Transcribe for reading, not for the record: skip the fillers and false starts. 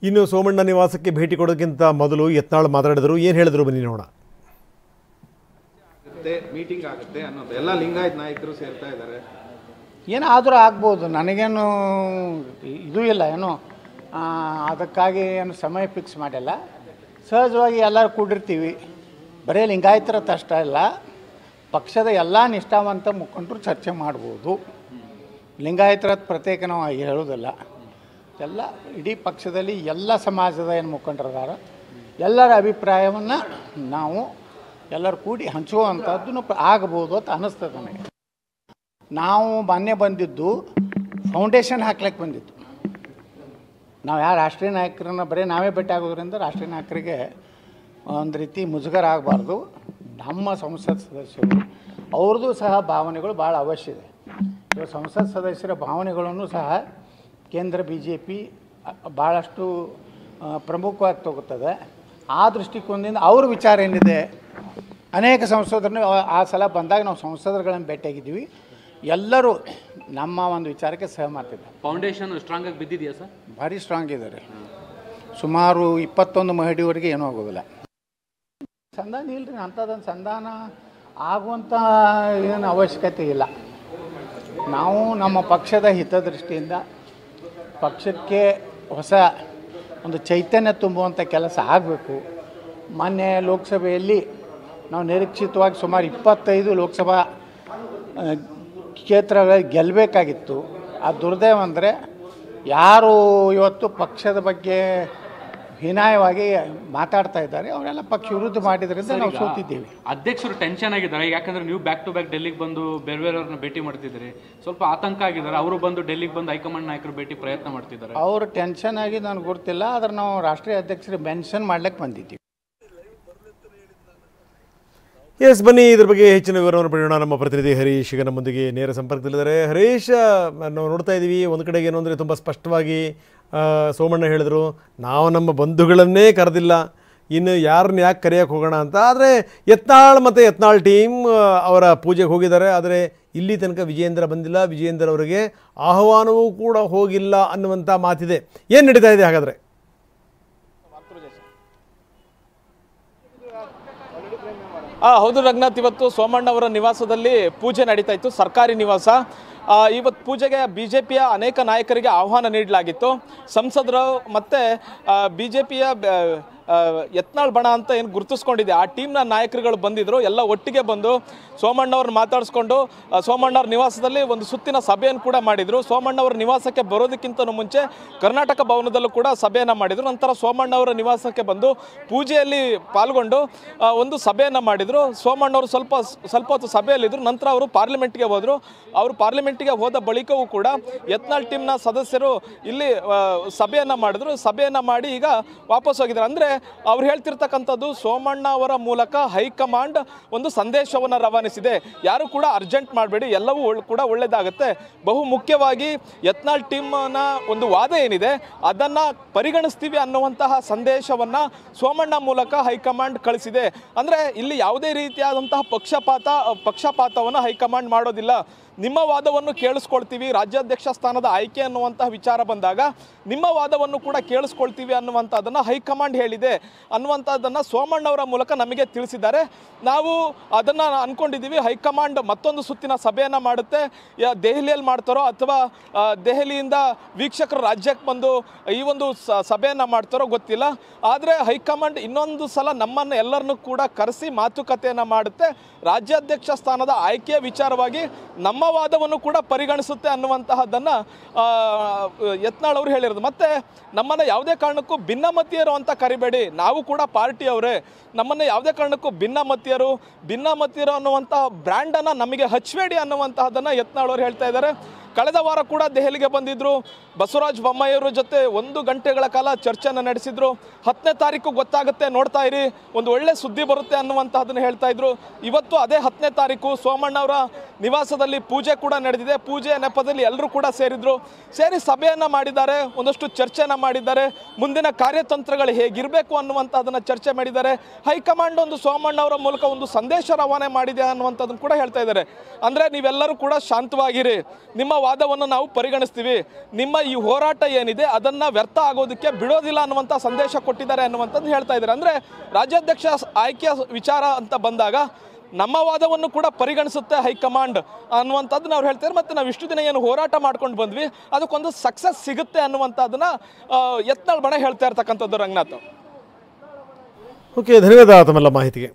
ಇನ್ನು ಸೋಮಣ್ಣ ನಿವಾಸಕ್ಕೆ ಭೇಟಿ ಕೊಡೋದಕ್ಕಿಂತ ಮೊದಲು ಯತ್ನಾಳ್ ಮಾತಾಡಿದರು. ಏನು ಹೇಳಿದ್ರು ಬನ್ನಿ ನೋಡೋಣ. ಮೀಟಿಂಗ್ ಆಗುತ್ತೆ ಅನ್ನೋದು ಎಲ್ಲ ಲಿಂಗಾಯತ್ ನಾಯಕರು ಸೇರ್ತಾ ಇದ್ದಾರೆ. ಏನಾದರೂ ಆಗ್ಬೋದು, ನನಗೇನು ಇದು ಇಲ್ಲ, ಏನು ಅದಕ್ಕಾಗಿ ಏನು ಸಮಯ ಫಿಕ್ಸ್ ಮಾಡಿಲ್ಲ. ಸಹಜವಾಗಿ ಎಲ್ಲರೂ ಕೂಡಿರ್ತೀವಿ. ಬರೀ ಲಿಂಗಾಯತರ ಅಷ್ಟೇ ಇಲ್ಲ, ಪಕ್ಷದ ಎಲ್ಲ ನಿಷ್ಠಾವಂತ ಮುಖಂಡರು ಚರ್ಚೆ ಮಾಡ್ಬೋದು. ಲಿಂಗಾಯತರ ಪ್ರತ್ಯೇಕ ನಾವು ಹೇಳೋದಿಲ್ಲ. ಎಲ್ಲ ಇಡೀ ಪಕ್ಷದಲ್ಲಿ ಎಲ್ಲ ಸಮಾಜದ ಏನು ಮುಖಂಡರಿದ್ದಾರೆ ಎಲ್ಲರ ಅಭಿಪ್ರಾಯವನ್ನು ನಾವು ಎಲ್ಲರೂ ಕೂಡಿ ಹಂಚುವಂಥದ್ದನ್ನು ಆಗ್ಬೋದು ಅಂತ ಅನ್ನಿಸ್ತದೆ ನನಗೆ. ನಾವು ಮೊನ್ನೆ ಬಂದಿದ್ದು ಫೌಂಡೇಶನ್ ಹಾಕ್ಲಿಕ್ಕೆ ಬಂದಿದ್ದು. ನಾವು ಯಾರು ರಾಷ್ಟ್ರೀಯ ನಾಯಕರನ್ನ ಬರೀ ನಾವೇ ಭೇಟಿ ಆಗೋದ್ರಿಂದ ರಾಷ್ಟ್ರೀಯ ನಾಯಕರಿಗೆ ಒಂದು ರೀತಿ ಮುಜುಗರ ಆಗಬಾರ್ದು. ನಮ್ಮ ಸಂಸತ್ ಸದಸ್ಯರು ಅವ್ರದ್ದು ಸಹ ಭಾವನೆಗಳು ಭಾಳ ಅವಶ್ಯ ಇದೆ. ಇವಾಗ ಸಂಸತ್ ಸದಸ್ಯರ ಭಾವನೆಗಳನ್ನು ಸಹ ಕೇಂದ್ರ BJP ಭಾಳಷ್ಟು ಪ್ರಮುಖವಾಗಿ ತಗೋತದೆ. ಆ ದೃಷ್ಟಿಕೋನದಿಂದ ಅವ್ರ ವಿಚಾರ ಏನಿದೆ, ಅನೇಕ ಸಂಸದರನ್ನು ಆ ಸಲ ಬಂದಾಗ ನಾವು ಸಂಸದರುಗಳನ್ನು ಭೇಟಿಯಾಗಿದ್ದೀವಿ. ಎಲ್ಲರೂ ನಮ್ಮ ಒಂದು ವಿಚಾರಕ್ಕೆ ಸಹಮತಿದ್ದಾರೆ. ಫೌಂಡೇಶನ್ ಸ್ಟ್ರಾಂಗ್ ಆಗಿ ಬಿದ್ದಿದೆಯಾ ಸರ್? ಭಾರಿ ಸ್ಟ್ರಾಂಗ್ ಇದ್ದಾರೆ. ಸುಮಾರು 21 ಮಹಡಿವರೆಗೆ ಏನೂ ಆಗೋದಿಲ್ಲ. ಸಂಧಾನ ಇಲ್ಲರಿ, ಅಂಥದ್ದೊಂದು ಸಂಧಾನ ಆಗುವಂಥ ಏನು ಅವಶ್ಯಕತೆ ಇಲ್ಲ. ನಾವು ನಮ್ಮ ಪಕ್ಷದ ಹಿತದೃಷ್ಟಿಯಿಂದ ಪಕ್ಷಕ್ಕೆ ಹೊಸ ಒಂದು ಚೈತನ್ಯ ತುಂಬುವಂಥ ಕೆಲಸ ಆಗಬೇಕು. ಮೊನ್ನೆ ಲೋಕಸಭೆಯಲ್ಲಿ ನಾವು ನಿರೀಕ್ಷಿತವಾಗಿ ಸುಮಾರು 25 ಲೋಕಸಭಾ ಕ್ಷೇತ್ರಗಳಲ್ಲಿ ಗೆಲ್ಲಬೇಕಾಗಿತ್ತು. ಆ ದುರ್ದೈವ ಅಂದರೆ ಯಾರು ಇವತ್ತು ಪಕ್ಷದ ಬಗ್ಗೆ ಹೀನಾಯವಾಗಿ ಮಾತಾಡ್ತಾ ಇದ್ದಾರೆ ಅವರೆಲ್ಲ ಪಕ್ಷ ವಿರುದ್ಧ ಮಾಡಿದ್ರಿಂದ ನಾವು ಸೋತಿದ್ದೀವಿ. ಅಧ್ಯಕ್ಷರು ಟೆನ್ಷನ್ ಆಗಿದ್ದಾರೆ, ಯಾಕಂದ್ರೆ ನೀವು ಬ್ಯಾಕ್ ಟು ಬ್ಯಾಕ್ ಡೆಲ್ಲಿಗೆ ಬಂದು ಬೇರೆ ಬೇರೆಯವ್ರನ್ನ ಭೇಟಿ ಮಾಡ್ತಿದ್ದೀರಿ, ಸ್ವಲ್ಪ ಆತಂಕ ಆಗಿದ್ದಾರೆ. ಅವರು ಬಂದು ಡೆಲ್ಲಿಗೆ ಬಂದು ಹೈಕಮಾಂಡ್ ನಾಯಕರು ಭೇಟಿ ಪ್ರಯತ್ನ ಮಾಡ್ತಿದ್ದಾರೆ. ಅವರು ಟೆನ್ಷನ್ ಆಗಿ ನನಗೆ ಗೊತ್ತಿಲ್ಲ, ಆದರೆ ನಾವು ರಾಷ್ಟ್ರೀಯ ಅಧ್ಯಕ್ಷರಿಗೆ ಮೆನ್ಷನ್ ಮಾಡ್ಲಿಕ್ಕೆ ಬಂದಿದ್ದೀವಿ. ಎಸ್, ಬನ್ನಿ ಇದ್ರ ಬಗ್ಗೆ ಹೆಚ್ಚಿನ ವಿವರವನ್ನು ಪಡೆಯೋಣ. ನಮ್ಮ ಪ್ರತಿನಿಧಿ ಹರೀಶ್ ಈಗ ನಮ್ಮೊಂದಿಗೆ ನೇರ ಸಂಪರ್ಕದಲ್ಲಿದ್ದಾರೆ. ಹರೀಶ್, ನಾವು ನೋಡ್ತಾ ಇದ್ದೀವಿ ಒಂದು ಕಡೆಗೆ ಏನು ಅಂದರೆ ತುಂಬ ಸ್ಪಷ್ಟವಾಗಿ ಸೋಮಣ್ಣ ಹೇಳಿದರು, ನಾವು ನಮ್ಮ ಬಂಧುಗಳನ್ನೇ ಕರೆದಿಲ್ಲ, ಇನ್ನು ಯಾರನ್ನ ಯಾಕೆ ಕರೆಯೋಕ್ಕೆ ಹೋಗೋಣ ಅಂತ. ಆದರೆ ಯತ್ನಾಳ್ ಮತ್ತು ಯತ್ನಾಳ್ ಟೀಮ್ ಅವರ ಪೂಜೆಗೆ ಹೋಗಿದ್ದಾರೆ. ಆದರೆ ಇಲ್ಲಿ ತನಕ ವಿಜಯೇಂದ್ರ ಬಂದಿಲ್ಲ, ವಿಜಯೇಂದ್ರ ಅವರಿಗೆ ಆಹ್ವಾನವೂ ಕೂಡ ಹೋಗಿಲ್ಲ ಅನ್ನುವಂಥ ಮಾತಿದೆ. ಏನು ನಡೀತಾ ಇದೆ ಹಾಗಾದರೆ? ಹೌದು ರಂಗನಾಥ್, ಇವತ್ತು ಸೋಮಣ್ಣ ಅವರ ನಿವಾಸದಲ್ಲಿ ಪೂಜೆ ನಡೀತಾ ಇತ್ತು, ಸರ್ಕಾರಿ ನಿವಾಸ. ಇವತ್ತು ಪೂಜೆಗೆ BJPಯ ಅನೇಕ ನಾಯಕರಿಗೆ ಆಹ್ವಾನ ನೀಡಲಾಗಿತ್ತು. ಸಂಸದರು ಮತ್ತು BJPಯ ಯತ್ನಾಳ್ ಬಣ ಅಂತ ಏನು ಗುರುತಿಸ್ಕೊಂಡಿದೆ ಆ ಟೀಮ್ನ ನಾಯಕರುಗಳು ಬಂದಿದ್ದರು. ಎಲ್ಲ ಒಟ್ಟಿಗೆ ಬಂದು ಸೋಮಣ್ಣವ್ರನ್ನ ಮಾತಾಡಿಸ್ಕೊಂಡು ಸೋಮಣ್ಣವ್ರ ನಿವಾಸದಲ್ಲಿ ಒಂದು ಸುತ್ತಿನ ಸಭೆಯನ್ನು ಕೂಡ ಮಾಡಿದರು. ಸೋಮಣ್ಣವ್ರ ನಿವಾಸಕ್ಕೆ ಬರೋದಕ್ಕಿಂತ ಮುಂಚೆ ಕರ್ನಾಟಕ ಭವನದಲ್ಲೂ ಕೂಡ ಸಭೆಯನ್ನು ಮಾಡಿದರು. ನಂತರ ಸೋಮಣ್ಣವರ ನಿವಾಸಕ್ಕೆ ಬಂದು ಪೂಜೆಯಲ್ಲಿ ಪಾಲ್ಗೊಂಡು ಒಂದು ಸಭೆಯನ್ನು ಮಾಡಿದರು. ಸೋಮಣ್ಣವರು ಸ್ವಲ್ಪ ಹೊತ್ತು ಸಭೆಯಲ್ಲಿದ್ದರು. ನಂತರ ಅವರು ಪಾರ್ಲಿಮೆಂಟ್ಗೆ ಹೋದರು. ಅವರು ಪಾರ್ಲಿಮೆಂಟ್ಗೆ ಹೋದ ಬಳಿಕವೂ ಕೂಡ ಯತ್ನಾಳ್ ಟೀಮ್ನ ಸದಸ್ಯರು ಇಲ್ಲಿ ಸಭೆಯನ್ನು ಮಾಡಿದ್ರು. ಸಭೆಯನ್ನು ಮಾಡಿ ಈಗ ವಾಪಸ್ ಹೋಗಿದ್ದಾರೆ. ಅಂದರೆ ಅವ್ರು ಹೇಳ್ತಿರ್ತಕ್ಕಂಥದ್ದು ಸೋಮಣ್ಣ ಅವರ ಮೂಲಕ ಹೈಕಮಾಂಡ್ ಒಂದು ಸಂದೇಶವನ್ನು ರವಾನಿಸಿದೆ, ಯಾರು ಕೂಡ ಅರ್ಜೆಂಟ್ ಮಾಡಬೇಡಿ, ಎಲ್ಲವೂ ಕೂಡ ಒಳ್ಳೆಯದಾಗುತ್ತೆ. ಬಹು ಮುಖ್ಯವಾಗಿ ಯತ್ನಾಳ್ ಟೀಮ್ನ ಒಂದು ವಾದ ಏನಿದೆ ಅದನ್ನು ಪರಿಗಣಿಸ್ತೀವಿ ಅನ್ನುವಂತಹ ಸಂದೇಶವನ್ನು ಸೋಮಣ್ಣ ಮೂಲಕ ಹೈಕಮಾಂಡ್ ಕಳಿಸಿದೆ. ಅಂದರೆ ಇಲ್ಲಿ ಯಾವುದೇ ರೀತಿಯಾದಂತಹ ಪಕ್ಷಪಾತವನ್ನು ಹೈಕಮಾಂಡ್ ಮಾಡೋದಿಲ್ಲ. ನಿಮ್ಮ ವಾದವನ್ನು ಕೇಳಿಸ್ಕೊಳ್ತೀವಿ, ರಾಜ್ಯಾಧ್ಯಕ್ಷ ಸ್ಥಾನದ ಆಯ್ಕೆ ಅನ್ನುವಂತಹ ವಿಚಾರ ಬಂದಾಗ ನಿಮ್ಮ ವಾದವನ್ನು ಕೂಡ ಕೇಳಿಸ್ಕೊಳ್ತೀವಿ ಅನ್ನುವಂಥದ್ದನ್ನು ಹೈಕಮಾಂಡ್ ಹೇಳಿದೆ ಅನ್ನುವಂಥದ್ದನ್ನು ಸೋಮಣ್ಣವರ ಮೂಲಕ ನಮಗೆ ತಿಳಿಸಿದ್ದಾರೆ. ನಾವು ಅದನ್ನು ಅಂದ್ಕೊಂಡಿದ್ದೀವಿ, ಹೈಕಮಾಂಡ್ ಮತ್ತೊಂದು ಸುತ್ತಿನ ಸಭೆಯನ್ನು ಮಾಡುತ್ತೆ. ದೆಹಲಿಯಲ್ಲಿ ಮಾಡ್ತಾರೋ ಅಥವಾ ದೆಹಲಿಯಿಂದ ವೀಕ್ಷಕರು ರಾಜ್ಯಕ್ಕೆ ಬಂದು ಈ ಒಂದು ಸಭೆಯನ್ನು ಮಾಡ್ತಾರೋ ಗೊತ್ತಿಲ್ಲ. ಆದರೆ ಹೈಕಮಾಂಡ್ ಇನ್ನೊಂದು ಸಲ ನಮ್ಮನ್ನು ಎಲ್ಲರನ್ನೂ ಕೂಡ ಕರೆಸಿ ಮಾತುಕತೆಯನ್ನು ಮಾಡುತ್ತೆ. ರಾಜ್ಯಾಧ್ಯಕ್ಷ ಸ್ಥಾನದ ಆಯ್ಕೆಯ ವಿಚಾರವಾಗಿ ನಮ್ಮ ವಾದವನ್ನು ಕೂಡ ಪರಿಗಣಿಸುತ್ತೆ ಅನ್ನುವಂತಹದ್ದನ್ನು ಯತ್ನಾಳ್ ಅವರು ಹೇಳಿರೋದು. ಮತ್ತೆ ನಮ್ಮನ್ನು ಯಾವುದೇ ಕಾರಣಕ್ಕೂ ಭಿನ್ನಮತೀಯರು ಅಂತ ಕರಿಬೇಡಿ, ನಾವು ಕೂಡ ಪಾರ್ಟಿಯವರೇ, ನಮ್ಮನ್ನು ಯಾವುದೇ ಕಾರಣಕ್ಕೂ ಭಿನ್ನಮತೀಯರು ಅನ್ನುವಂಥ ಬ್ರ್ಯಾಂಡನ್ನು ನಮಗೆ ಹಚ್ಚಬೇಡಿ ಅನ್ನುವಂತಹದ್ದನ್ನು ಯತ್ನಾಳ್ ಅವರು ಹೇಳ್ತಾ ಇದ್ದಾರೆ. ಕಳೆದ ವಾರ ಕೂಡ ದೆಹಲಿಗೆ ಬಂದಿದ್ದರು. ಬಸವರಾಜ ಬೊಮ್ಮಾಯಿಯವರ ಜೊತೆ 1 ಗಂಟೆಗಳ ಕಾಲ ಚರ್ಚೆಯನ್ನು ನಡೆಸಿದ್ರು. 10ನೇ ತಾರೀಕು ಗೊತ್ತಾಗುತ್ತೆ, ನೋಡ್ತಾ ಇರಿ, ಒಂದು ಒಳ್ಳೆ ಸುದ್ದಿ ಬರುತ್ತೆ ಅನ್ನುವಂತಹದನ್ನು ಹೇಳ್ತಾ ಇದ್ರು. ಇವತ್ತು ಅದೇ 10ನೇ ತಾರೀಕು ಸೋಮಣ್ಣವರ ನಿವಾಸದಲ್ಲಿ ಪೂಜೆ ಕೂಡ ನಡೆದಿದೆ. ಪೂಜೆಯ ನೆಪದಲ್ಲಿ ಎಲ್ಲರೂ ಕೂಡ ಸೇರಿ ಸಭೆಯನ್ನು ಮಾಡಿದ್ದಾರೆ, ಒಂದಷ್ಟು ಚರ್ಚೆಯನ್ನು ಮಾಡಿದ್ದಾರೆ. ಮುಂದಿನ ಕಾರ್ಯತಂತ್ರಗಳು ಹೇಗಿರಬೇಕು ಅನ್ನುವಂಥದ್ದನ್ನು ಚರ್ಚೆ ಮಾಡಿದ್ದಾರೆ. ಹೈಕಮಾಂಡ್ ಒಂದು ಸೋಮಣ್ಣವರ ಮೂಲಕ ಒಂದು ಸಂದೇಶ ರವಾನೆ ಮಾಡಿದೆ ಅನ್ನುವಂಥದ್ದನ್ನು ಕೂಡ ಹೇಳ್ತಾ ಇದ್ದಾರೆ. ಅಂದರೆ ನೀವೆಲ್ಲರೂ ಕೂಡ ಶಾಂತವಾಗಿರಿ, ನಿಮ್ಮ ವಾದವನ್ನು ನಾವು ಪರಿಗಣಿಸ್ತೀವಿ, ನಿಮ್ಮ ಈ ಹೋರಾಟ ಏನಿದೆ ಅದನ್ನು ವ್ಯರ್ಥ ಆಗೋದಕ್ಕೆ ಬಿಡೋದಿಲ್ಲ ಅನ್ನುವಂಥ ಸಂದೇಶ ಕೊಟ್ಟಿದ್ದಾರೆ ಅನ್ನುವಂಥದ್ದು ಹೇಳ್ತಾ ಇದ್ದಾರೆ. ಅಂದರೆ ರಾಜ್ಯಾಧ್ಯಕ್ಷ ಆಯ್ಕೆಯ ವಿಚಾರ ಅಂತ ಬಂದಾಗ ನಮ್ಮ ವಾದವನ್ನು ಕೂಡ ಪರಿಗಣಿಸುತ್ತೆ ಹೈಕಮಾಂಡ್ ಅನ್ನುವಂಥದ್ದನ್ನ ಅವ್ರು ಹೇಳ್ತಾರೆ. ಮತ್ತು ನಾವು ಇಷ್ಟು ದಿನ ಏನು ಹೋರಾಟ ಮಾಡ್ಕೊಂಡು ಬಂದ್ವಿ ಅದಕ್ಕೊಂದು ಸಕ್ಸಸ್ ಸಿಗುತ್ತೆ ಅನ್ನುವಂಥದ್ದನ್ನ ಯತ್ನಾಳ್ ಬಣ ಹೇಳ್ತಾ ಇರ್ತಕ್ಕಂಥದ್ದು ರಂಗನಾಥ್. ಓಕೆ, ಧನ್ಯವಾದ ತಮ್ಮೆಲ್ಲ ಮಾಹಿತಿಗೆ.